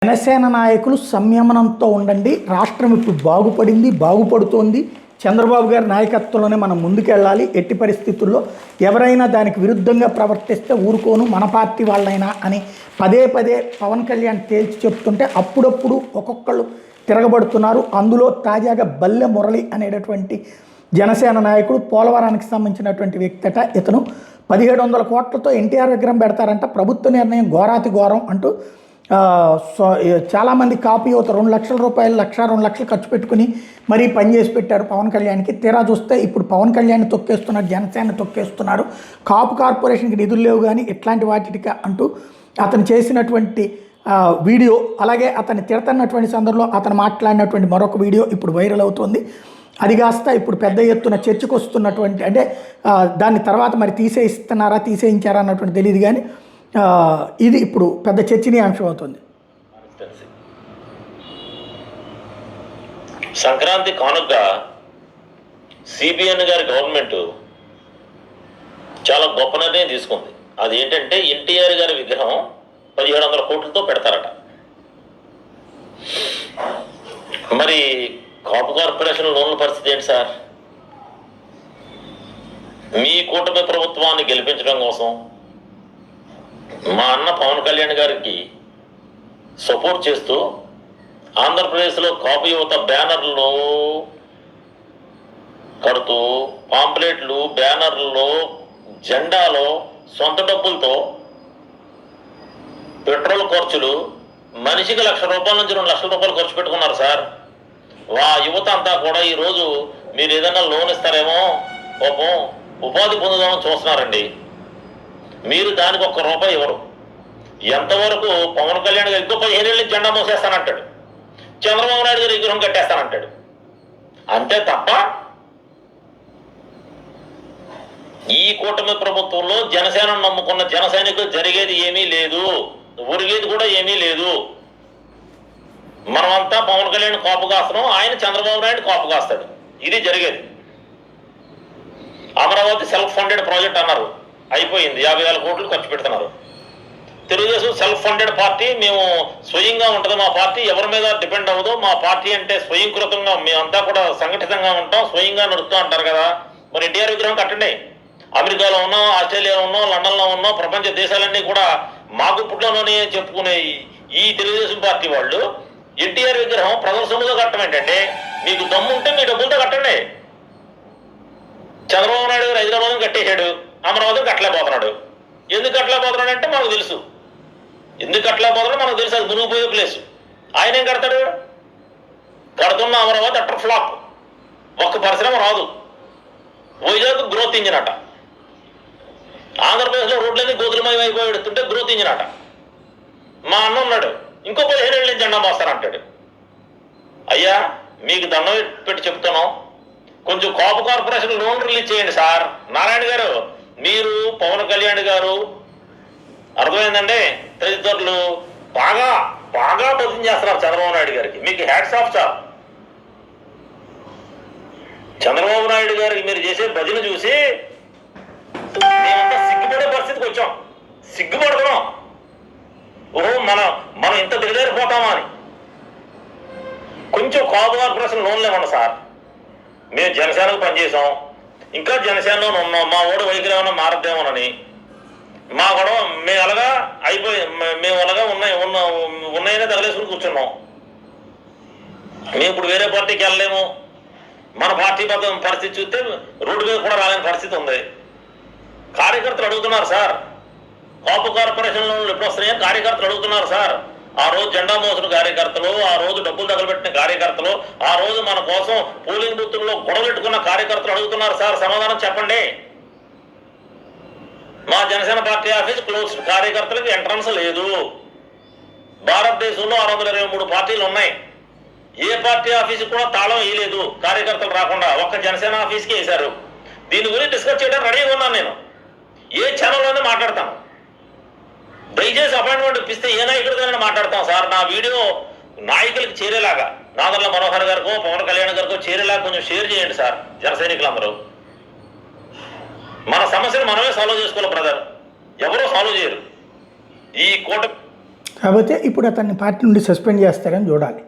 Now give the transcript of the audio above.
జనసేన నాయకులు సంయమనంతో ఉండండి. రాష్ట్రం ఇప్పుడు బాగుపడింది, బాగుపడుతోంది. చంద్రబాబు గారి నాయకత్వంలోనే మనం ముందుకెళ్ళాలి. ఎట్టి పరిస్థితుల్లో ఎవరైనా దానికి విరుద్ధంగా ప్రవర్తిస్తే ఊరుకోను, మన పార్టీ వాళ్ళైనా అని పదే పదే పవన్ కళ్యాణ్ తేల్చి చెప్తుంటే అప్పుడప్పుడు ఒక్కొక్కళ్ళు తిరగబడుతున్నారు. అందులో తాజాగా బల్లె మురళి అనేటటువంటి జనసేన నాయకుడు, పోలవరానికి సంబంధించినటువంటి వ్యక్తట. ఇతను 1700 కోట్లతో ఎన్టీఆర్ విగ్రహం పెడతారంట. ప్రభుత్వ నిర్ణయం ఘోరాతి ఘోరం అంటూ చాలామంది కాపు యువత 2 లక్షల రూపాయలు, 1-2 లక్షలు ఖర్చు పెట్టుకుని మరీ పనిచేసి పెట్టారు పవన్ కళ్యాణ్కి. తీరా చూస్తే ఇప్పుడు పవన్ కళ్యాణ్ తొక్కేస్తున్నారు, జనసేన తొక్కేస్తున్నారు. కాపు కార్పొరేషన్కి నిధులు లేవు కానీ ఇట్లాంటి వాటికి అంటూ అతను చేసినటువంటి వీడియో, అలాగే అతన్ని తిడుతున్నటువంటి సందర్భంలో అతను మాట్లాడినటువంటి మరొక వీడియో ఇప్పుడు వైరల్ అవుతుంది. అది కాస్త ఇప్పుడు పెద్ద ఎత్తున చర్చకు వస్తున్నటువంటి, అంటే దాన్ని తర్వాత మరి తీసేయించారా అన్నటువంటి తెలియదు కానీ ఇది ఇప్పుడు పెద్ద చర్చనీయాంశం అవుతుంది. సంక్రాంతి కానుకగా సిబిఎన్ గారి గవర్నమెంట్ చాలా గొప్ప నిర్ణయం తీసుకుంది. అది ఏంటంటే ఎన్టీఆర్ గారి విగ్రహం 1700 కోట్లతో పెడతారట. మరి కాపు కార్పొరేషన్ లోన్ల పరిస్థితి ఏంటి సార్? మీ కూటమి ప్రభుత్వాన్ని గెలిపించడం కోసం మా అన్న పవన్ కళ్యాణ్ గారికి సపోర్ట్ చేస్తూ ఆంధ్రప్రదేశ్లో కాపు యువత బ్యానర్లు కడుతూ, పాంప్లెట్లు, బ్యానర్లలో, జెండాలో సొంత డబ్బులతో పెట్రోల్ ఖర్చులు మనిషికి ₹1,00,000 నుంచి ₹2,00,000 ఖర్చు పెట్టుకున్నారు సార్. యువత అంతా కూడా ఈరోజు మీరు ఏదైనా లోన్ ఇస్తారేమో పాపం ఉపాధి పొందుదామని చూస్తున్నారండి. మీరు దానికి ₹1 ఇవ్వరు. ఎంతవరకు పవన్ కళ్యాణ్ గారు ఇంకో 15 ఏళ్ళ జెండా మోసేస్తానంటాడు, చంద్రబాబు నాయుడు గారు విగ్రహం కట్టేస్తానంటాడు. అంతే తప్ప ఈ కూటమి ప్రభుత్వంలో జనసేన నమ్ముకున్న జన సైనికులు జరిగేది ఏమీ లేదు, ఒరిగేది కూడా ఏమీ లేదు. మనమంతా పవన్ కళ్యాణ్ కాపు కాస్తున్నాం, ఆయన చంద్రబాబు నాయుడు కాపు కాస్తాడు. ఇది జరిగేది. అమరావతి సెల్ఫ్ ఫండెడ్ ప్రాజెక్ట్ అన్నారు, అయిపోయింది. 50,000 కోట్లు ఖర్చు పెడుతున్నారు. తెలుగుదేశం సెల్ఫ్ ఫండెడ్ పార్టీ, మేము స్వయంగా ఉంటుంది మా పార్టీ, ఎవరి మీద డిపెండ్ అవ్వదు. మా పార్టీ అంటే స్వయంకృతంగా మేమంతా కూడా సంఘటితంగా ఉంటాం, స్వయంగా నడుస్తూ అంటారు కదా. మరి ఎన్టీఆర్ విగ్రహం కట్టండి. అమెరికాలో ఉన్నాం, ఆస్ట్రేలియాలో ఉన్నాం, లండన్లో ఉన్నాం, ప్రపంచ దేశాలన్నీ కూడా మా గుప్పుట్లోనే చెప్పుకునే ఈ తెలుగుదేశం పార్టీ వాళ్ళు ఎన్టీఆర్ విగ్రహం ప్రజల సొమ్ముతో కట్టడం ఏంటంటే, మీకు దమ్ముంటే మీ డబ్బులతో కట్టండి. చంద్రబాబు నాయుడు గారు హైదరాబాద్ కట్టేశాడు, అమరావతిని కట్టలేకపోతున్నాడు. ఎందుకు కట్టలేకపోతున్నాడు అంటే మనకు తెలుసు. ఎందుకు కట్టలేకపోతున్నాడో మనకు తెలుసు, అది మునిగిపోయే ప్లేస్. ఆయన ఏం కడతాడు? కడుతున్న అమరావతి అటర్ ఫ్లాప్, ఒక్క పరిశ్రమ రాదు. వైజాగ్ గ్రోత్ ఇంజిన్ అట. ఆంధ్రప్రదేశ్లో రోడ్లన్నీ గోధులమయం అయిపోయి పెడుతుంటే గ్రోత్ ఇంజిన్ అట. మా అన్న ఉన్నాడు, ఇంకో 15 ఏళ్ళ జెండా మోస్తానంటాడు. అయ్యా మీకు దండం పెట్టి చెప్తున్నాం, కొంచెం కాపు కార్పొరేషన్ లోన్ రిలీజ్ చేయండి సార్. నారాయణ గారు, మీరు పవన్ కళ్యాణ్ గారు, అర్థమైందండి, తదితరులు బాగా బాగా భజన చేస్తున్నారు చంద్రబాబు నాయుడు గారికి. మీకు hats off sir. Chandrababu Naidu గారికి మీరు చేసే భజన చూసి మేమంతా సిగ్గుపడే పరిస్థితికి వచ్చాం, సిగ్గుపడుతున్నాం. ఓహో మనం ఇంత దిగజారిపోతామా అని. కొంచెం కాపు కార్పొరేషన్ లోన్లు ఇవ్వండి సార్. మేము జనసేనకు పనిచేసాం, ఇంకా జనసేనలో ఉన్నాం, మా ఓడి వైఖరి ఏమన్నా మారద్దేమోనని. మా గొడవ మేము అలాగా మేము అలాగా ఉన్నాయనే తగలేసుకుని కూర్చున్నాం. మేము ఇప్పుడు వేరే పార్టీకి వెళ్ళలేము. మన పార్టీ పరిస్థితి చూస్తే రోడ్డు మీద కూడా రాలేని పరిస్థితి ఉంది. కార్యకర్తలు అడుగుతున్నారు సార్, కాపు కార్పొరేషన్లో ఎప్పుడు వస్తున్నాయని కార్యకర్తలు అడుగుతున్నారు సార్. ఆ రోజు జెండా మోసిన కార్యకర్తలు, ఆ రోజు డబ్బులు తగలబెట్టిన కార్యకర్తలు, ఆ రోజు మన కోసం పోలింగ్ బూత్ల్లో గొడవలెట్టుకున్న కార్యకర్తలు అడుగుతున్నారు సార్, సమాధానం చెప్పండి. మా జనసేన పార్టీ ఆఫీస్ క్లోజ్, కార్యకర్తలకు ఎంట్రన్స్ లేదు. భారతదేశంలో 623 పార్టీలు ఉన్నాయి. ఏ పార్టీ ఆఫీస్కి కూడా తాళం వేయలేదు కార్యకర్తలు రాకుండా, ఒక్క జనసేన ఆఫీస్కి వేశారు. దీని గురించి డిస్కస్ చేయడానికి రెడీగా ఉన్నాను. నేను ఏ ఛానల్లోనే మాట్లాడతాను. దయచేసి అపాయింట్మెంట్ ఇప్పిస్తే ఏ నాయకుడికైనా మాట్లాడతాం సార్. నా వీడియో నాయకులకి చేరేలాగా, నాదర్ల మనోహర్ గారికో పవన్ కళ్యాణ్ గారికో చేరేలాగా కొంచెం షేర్ చేయండి సార్. జన సైనికులందరూ మన సమస్యను మనమే సాల్వ్ చేసుకోవాలి బ్రదర్, ఎవరూ సాల్వ్ చేయరు. ఈ కూటమి కాకపోతే ఇప్పుడు అతన్ని పార్టీ నుండి సస్పెండ్ చేస్తారని చూడాలి.